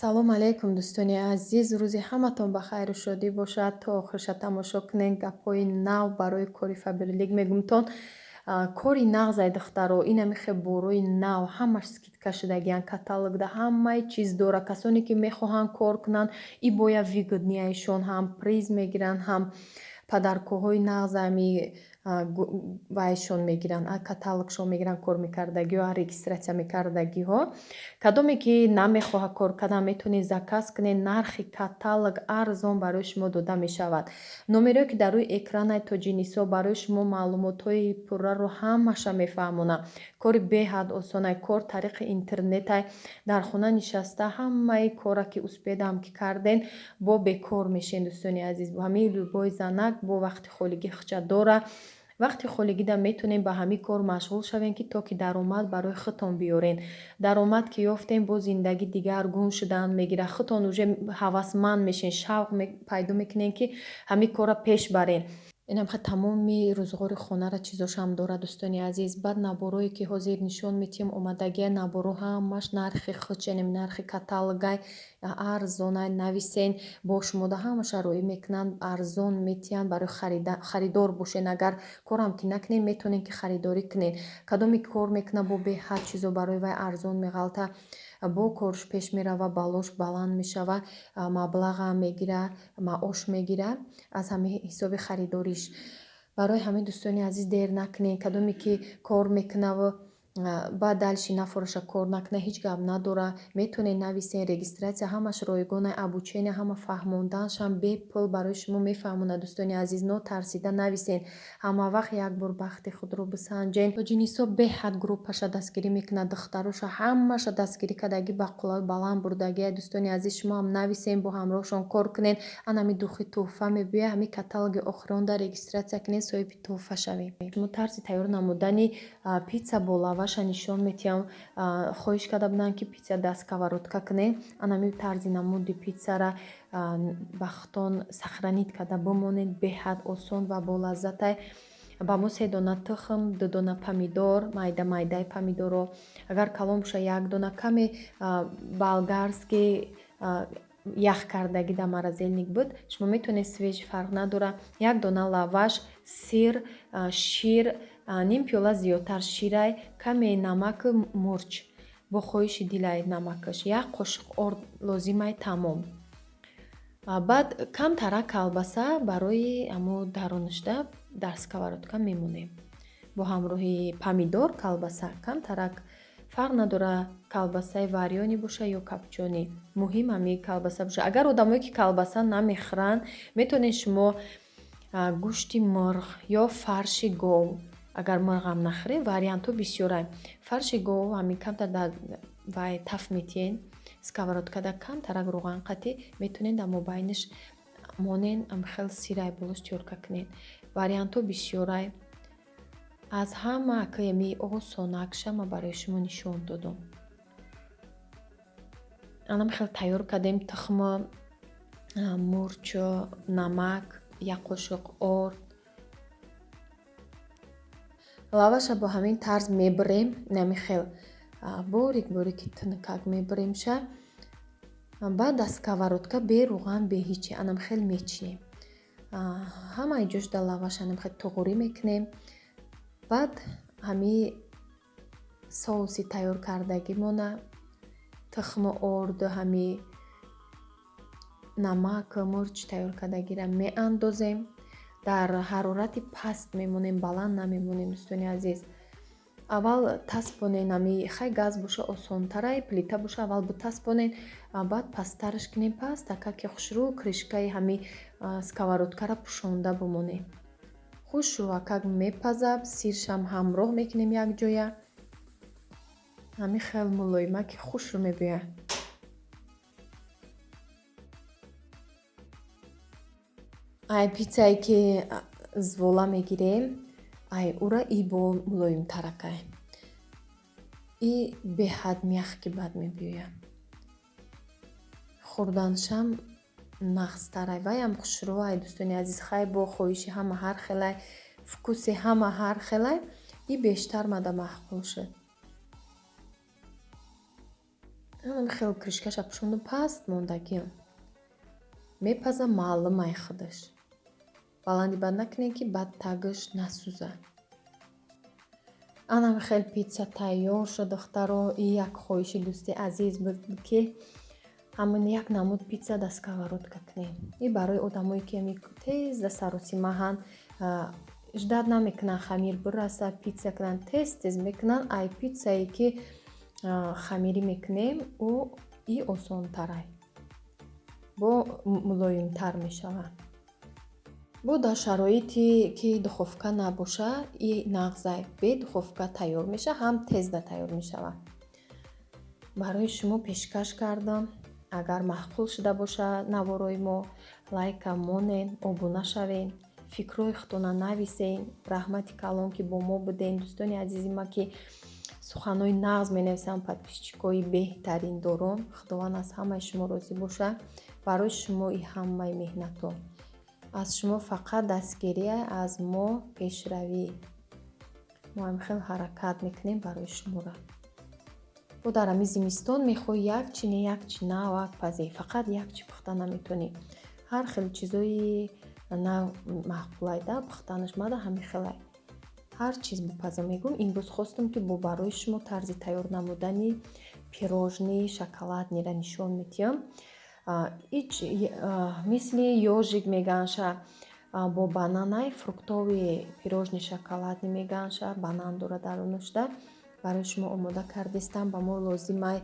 салому алайкум дӯстони азиз, рӯзи ҳаматон ба хайру шодӣ бошад. То охирша тамошо кунед гапҳои нав барои кори Фаберлик. мегумтон кори нағзай духтаро инами хе борои нав ҳамаш скидка шудагиян, каталогда ҳамаи чиз дора. касоне ки мехоҳанд кор кунанд и боя выгоднияшон ҳам приз мегиранд, ҳам падаркоҳои нағзами вайшон мегиранд, каталогшон мегиранд, кор мекардагиҳо, регистратсия мекардагиҳо. кадоме ки намехоҳа кор кардан метавонед заказ кунед, нархи каталог арзон барои шумо дода мешавад. номеро ки дар рӯи экрана тоҷи нисо барои шумо маълумотҳои пурраро ҳамаша мефаҳмонад. кори беҳад осонай, кор тариқи интернетай, дар хона нишаста ҳамаи кора ки успедам ки карден бо бекор мешен. дӯстони азиз, бо ҳамин любой занак бо вақти холигӣ хча дора. вақти холигида метонем ба ҳамин кор машғул шавем ки то ки даромад барои худтон биёрен. даромад ки ёфтем бо зиндагӣ дигаргун шудан мегира, худтон уже ҳавасманд мешен, шавқ пайдо мекунен ки ҳамин кора пеш барен. инам ха тамоми рӯзғори хонара чизошам дора. дӯстони азиз, баъд наборое ки ҳозир нишон метиҳем омадагия наборо ҳамаш нархи худченем, нархи каталогай арзонай нависен, бо шумода ҳамаша роӣ мекунанд, арзон метиҳанд барои харидор бошен. агар корам ки накунен метонен ки харидорӣ кунен. кадоме кор мекунад бо беҳад чизо барои вай арзон меғалта, бо корш пеш мерава, балош баланд мешава, маблаға мегира, маош мегира аз ҳамин ҳисоби харидориш. барои ҳамин дӯстони азиз дер накунен. кадоме ки кор мекунава баъд дальши нафороша кор накуна, ҳеҷ гап надора, метонен нависен. регистратсия ҳамаш ройгона, обучения ҳама фаҳмонданшам бепул барои шумо мефаҳмонад. дӯстони азиз, нотарсида нависен, ҳама вақт як бор бахти худро бисанҷен. тоҷи нисо беҳад группаша дастгирӣ мекунад, духтароша ҳамаша дастгирӣ кадаги ба қуллаи баланд бурдагия. дӯстони азиз, шумо ҳам нависен, бо ҳамроҳшон кор кунен. анами духи тӯҳфа мебия, ҳамин каталоги охиронда регистратсия кунен, соҳиби тӯҳфа шавем. шумо тарзи тайёр намудани питса бо лаваша нишон метиҳам. хоҳиш карда будам ки питса дар сковородка кунен. анами тарзи намуди питсара бахтон сахранит карда бимонед. беҳад осон ва болаззатай. ба мо 3 дона тухм, 2 дона помидор, майда майдаи помидорро, агар калон боша 1 дона, каме болгарский ях кардаги дар морозилник буд, шумо метонед свежи, фарқ надора. 1 дона лаваш, сир, шир, ним пиёла зиёдтар ширай, каме намаку мурч, бо хоҳиши дилай намакаш, 1 қошиқ орд лозимай, тамом. баъд камтара колбаса барои амо даронишда дар сковородка мемонем. бо ҳамроҳи помидор колбаса камтарак, фарқ надора колбасаи варёни боша ё копчёни, муҳим ҳамин колбаса боша. агар одамое ки колбаса намехӯранд, метонед шумо гӯшти мурғ ё фарши гов, агар мурғам нахӯред, вариантҳо бисёрай. фарши гов ҳамин камтар дар вай таф метиҳен, сковородкада камтарак рӯғанқатӣ метонед дар мобайниш монен, хел сирай болош тиёрка кунед. вариантҳо бисёрай. аз ҳама акаями осонакша ма барои шумо нишон додам. анам хел тайёр кардем. тухм, мурч, намак, 1 қошиқ орд. лаваша бо ҳамин тарз мебурем, нами хел борик борики тункак мебуремша. баъд аз сковородка бе рӯған бе ҳичи анам хел мечинем. ҳамаи ҷош дар лаваш анам хел туғурӣ мекунем. баъд ҳамин соуси тайёр кардагимона, тухму орд, ҳамин намак, мурч тайёр кардагира меандозем. дар ҳарорати паст мемонем, баланд намемонем. дӯстони азиз, аввал таспонен, ҳамин хай газ боша осонтарай, плита боша аввал бутаспонен, баъд пасттараш кунем. паст така ки хушрӯ кришкаи ҳамин сковородкара пӯшонда бимонем. хушрува как мепаза сиршам ҳамроҳ мекунем якҷоя. ҳами хел мулоима ки хушрӯ мебӯя. ай питсае ки звола мегирем, ай ура и бо мулоимтаракай. И беҳад мяхки бад мебӯя. хӯрданшам нағзтарай. Ваям хушрӯвай дӯстони азиз, хай бо хоҳиши ҳама ҳар хелай, вкуси ҳама ҳар хелай, и бештар мада маҳқул шуд. Ҳам хел кришкаша пӯшонду паст мондагиам. Мепаза маълумай худаш. баланди бад накунем ки бад тагаш насӯза. Анам хел питса тайёр шуд духтаро. И як хоҳиши дӯсти азиз буд ки ҳамин як намуд питса дар сковородка кунем. И барои одамое ки ами тез дар саросимаҳанд, ждат намекунанд хамир бираса, питса кунанд, тез мекунанд. Ай питсае ки хамирӣ мекунем, ӯ и осонтарай, бо мулоимтар мешавад. бо дар шароити ки духовка набоша, и нағзай бе духовка тайёр меша, ҳам тезда тайёр мешавад. барои шумо пешкаш кардам. агар маҳқул шуда боша наворои мо, лайка монен, обуна шавен, фикрҳои худтона нависен. раҳмати калон ки бо мо буден. дӯстони азизи ма ки суханҳои нағз менависанд, подписчикои беҳтарин дорам. худованд аз ҳамаи шумо розӣ боша. барои шумо и ҳамаи меҳнатон. аз шумо фақат дастгирия, аз мо пешравӣ. мо ҳам хел ҳаракат мекунем барои шуморо. бо дар ҳами зимистон мехоҳӣ якчи не якчи навак пазӣ, фақат якчи пухта наметонӣ. ҳар хел чизои нав маҳқулайда пухтанаш мада ҳами хелай. ҳар чиз бипаза мегӯм. имрӯз хостам ки бо барои шумо тарзи тайёр намудани пирожни шоколадниро нишон медиҳам. мисли ёжик меганша, бо бананай фруктови пирожни шоколадни меганша, банан дора дарунашда. барои шумо омода кардестам. ба мо лозимай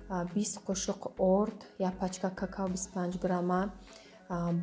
20 қошуқ орд, як пачка какао 25 грамма,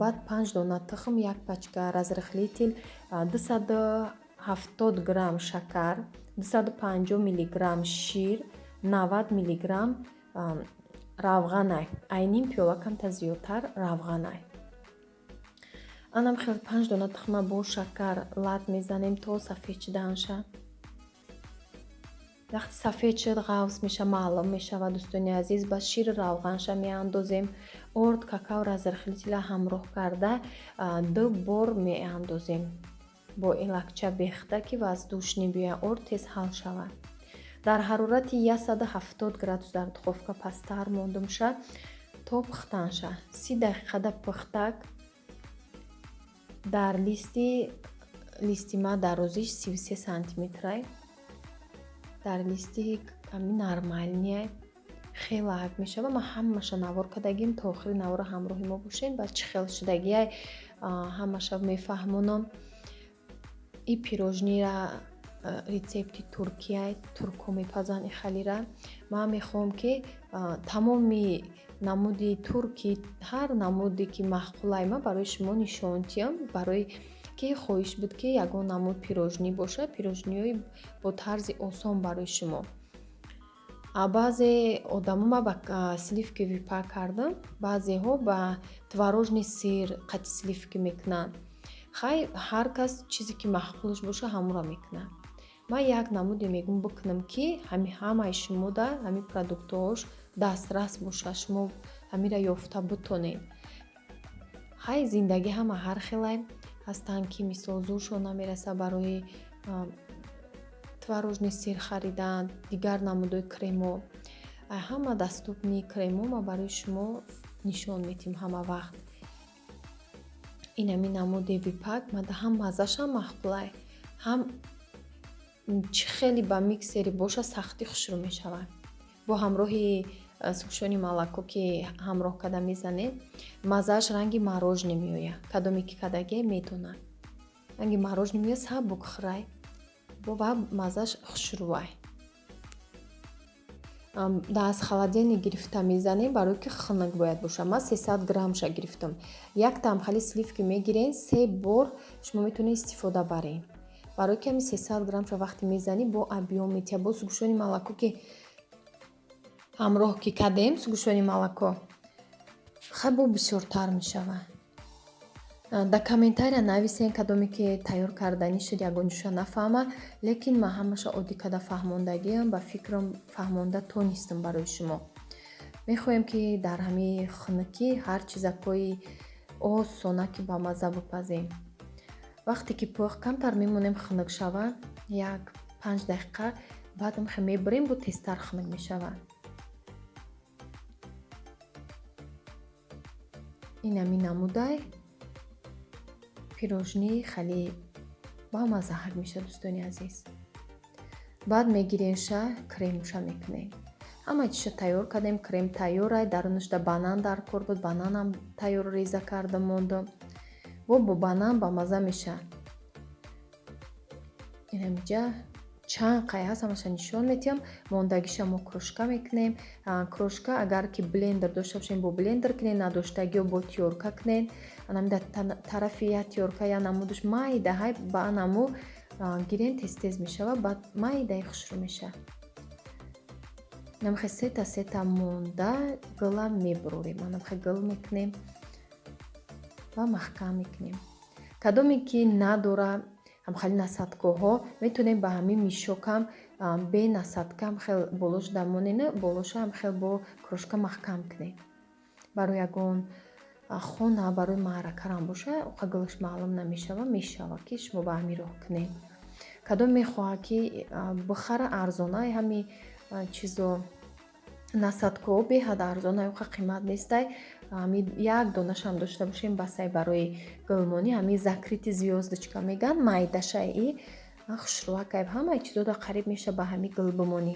баъд 5 дона тухм, як пачка разрыхлитель, 270 грамм шакар, 250 миллиграмм шир, 90 миллиграмм равғанай. ай ним пиёла камта зиёдтар равғанай. анам хел 5 дона тухма бо шакар лат мезанем то сафед шудан ша. вақти сафед шуд ғафз меша, маълум мешавад. дӯстони азиз, ба шир равғанша меандозем. орд, какао, разрыхлителя ҳамроҳ карда 2 бор меандозем. бо элакча бехта ки ваздуш небиёя, орд тез ҳал шавад. дар ҳарорати 170 градус дар духовка пастар мондумша то пухтанша. 30 дақиқада пухтак. дар листи ма дарозиш 33 сантиметрай. дар листи ами нормалниай. хела ҳак мешава. ма ҳамаша навор кардагим. то охири навора ҳамроҳи мо бошен. ба чӣ хел шудагиай ҳамаша мефаҳмонам. и пирожнира рецепти туркияй, туркҳо мепазанд и халира. ман мехоҳам ки тамоми намуди турки, ҳар намуде ки маҳқулай ма барои шумо нишон диҳам. барои ки хоҳиш буд ки ягон намуд пирожнӣ боша, пирожниҳои бо тарзи осон барои шумо. баъзе одамо ма ба сливки випак кардам, баъзеҳо ба творожни сир қати сливки мекунанд. хай ҳар кас чизе ки маҳқулаш боша ҳамонро мекунад. ман як намуде мегӯм бикунам ки ҳамаи шумо дар ҳами продуктҳош дастрас боша, шумо ҳамира ёфта битонед. хай зиндагӣ ҳама ҳар хелай ҳастанд ки мисол зӯршон намераса барои творожни сир харидан, дигар намудҳои кремо. ҳама даступни кремо ма барои шумо нишон медиҳам ҳама вақт. ин ами намуди випак мада ҳам маззашам маҳқулай, ҳам чӣ хеле ба миксери боша сахти хушрӯ мешавад. бо ҳамроҳи сӯхшони молоко ки ҳамроҳ карда мезанед, маззааш ранги морожене меояд. кадоме ки кардагӣ медонад. ранги морожене меояд, сабук хӯрай. бо ва маззааш хушрӯвай. да аз холодильник гирифта мезанем, барои ки хунук бояд боша. Ман 300 граммша гирифтам. Як тамхали сливки мегирен, 3 бор шумо метавонед истифода барен. Барои ки ҳамин 300 граммша вақте мезанӣ бо объемит я бо сугӯшони молоко ки ҳамроҳ ки кардем, сугӯшони молоко хеле бисёртар мешавад. Дар комментария нависен кадоме ки тайёр карданӣ шуд ягон ҷӯша нафаҳмам, лекин ман ҳамаша оддӣ карда фаҳмондагиам, ба фикрам фаҳмонда тонистам барои шумо. Мехоҳем ки дар ҳамин хунукӣ ҳар чизакҳои осона ки ба мазза бипазем. Вақте ки пӯх камтар мемонем хунук шавад, як 5 дақиқа баъдам мебарем, бо тезтар хунук мешавад. ин ҳамин намудай пирожни хеле бамаззаҳак мешавад дӯстони азиз. баъд мегирем кремша мекунем. ҳама чиза тайёр кардем, крем тайёра, дарунашда банан дар кор буд, бананам тайёр реза карда мондам. Бо банан ба мазза мешавад. ин ҳаминҷа чанд қай ҳаст ҳамаша нишон метиҳам. Мондагиша мо крошка мекунем. Крошка агар ки блендер дошта бошем бо блендер кунем, надоштагиҳо бо тёрка кунем. Анам дар тарафи як тёрка я намудаш майдаҳай ба анаму гирен тез мешавад, баъд майдаи хушрӯ мешавад. намхе сета монда гила мебурорем. анамхе гил мекунем ва маҳкам мекунем. кадоме ки надора ҳамхали насадкоҳо, метавонем ба ҳамин мишокам бе насадка ҳамхел болош дамонена, болоша ҳамхел бо крошка маҳкам кунем. барои ягон хона, барои маъракарам боша, оқа гилаш маълум намешавад, мешавад ки шумо ба ҳамин роҳ кунем. кадом мехоҳад ки бихара арзона, ҳамин чизо насадкоҳо беҳад арзона, оқа қимат нестай. як донашам дошта бошем басай барои гилмонӣ, ҳамин закрити звёздочка меган, майдашаи хушрӯакай, ҳамаи чизода қариб меша ба ҳамин гилбимонӣ.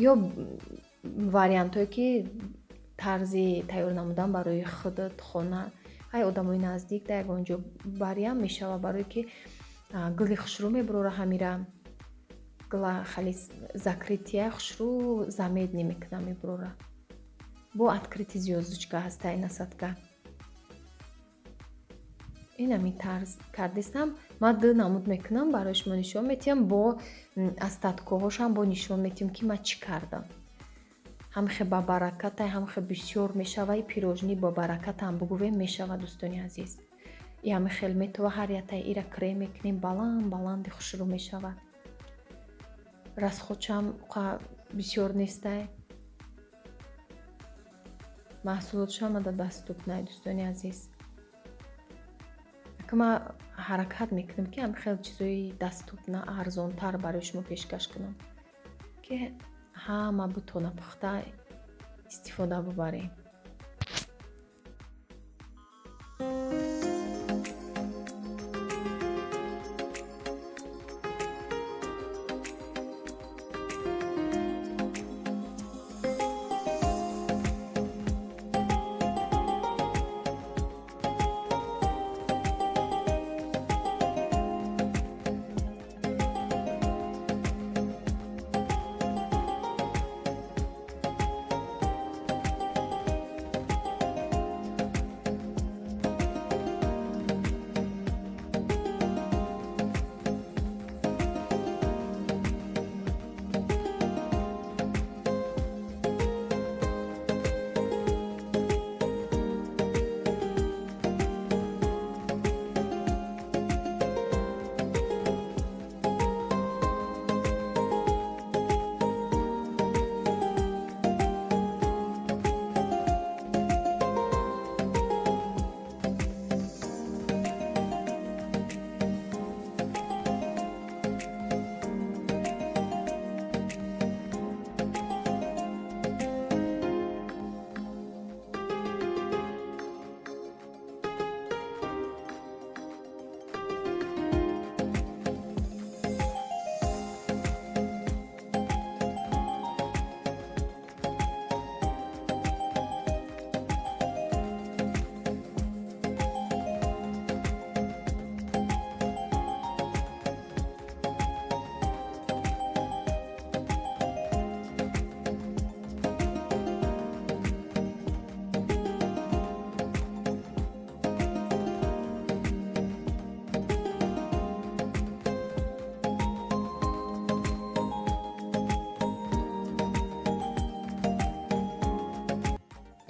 ё вариантое ки тарзи тайёр намудан барои худат хона, ҳай одамои наздик да ягон ҷо бариам мешавад, барои ки гили хушрӯ мебурора ҳамира гила хали закрития хушрӯ замед намекуна мебурора. бо открити звёздочка ҳастай насадка. ин ҳамин тарз кардистам. ман 2 намуд мекунам, барои шумо нишон метиҳам. бо астаткоҳошам бо нишон метиҳам ки ман чӣ кардам. ҳамхе ба баракатай, ҳамхе бисёр мешавад. пирожни ба баракатам бугӯвем мешавад дӯстони азиз. ин ҳамин хел метава ҳар ятай ира крем мекунем, баланди хушрӯ мешавад. расхочам бисёр нестай. маҳсулотшам дар даступ най дӯстони азиз. ман ҳаракат мекунам ки ҳам хел чизои даступна арзонтар барои шумо пешкаш кунам, ки ҳама бутона пухта истифода бибарем.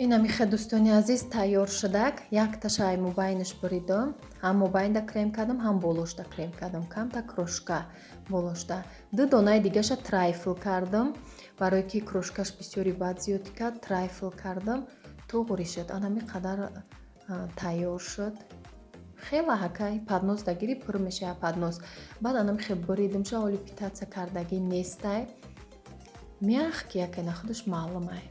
ин амихе дӯстони азиз тайёр шудак. Якташай мубайниш буридам. Ҳам мубайнда крем кардам, ҳам болошда крем кардам. Камта крошка болошда. Ду донаи дигаша трайфл кардам. Барое ки крошкаш бисёри баъд зиёд кард, трайфл кардам. Туғури шуд. Анами қадар тайёр шуд. хела ҳакай паднос дагири пур мешава паднос. Баъд анами хе буридамша оли питаца кардаги нестай. Мягкий яке на худаш маълумай.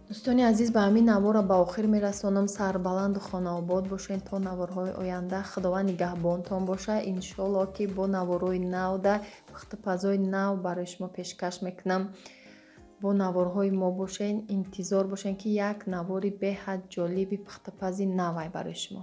дӯстони азиз, ба ҳамин навора ба охир мерасонам. Сарбаланду хонаобод бошен то наворҳои оянда. Худованд нигаҳбонтон боша. Иншоалло ки бо наворои навда пухтупазои нав барои шумо пешкаш мекунам. бо наворҳои мо бошен, интизор бошен ки як навори беҳад ҷолиби пухтупази навай барои шумо.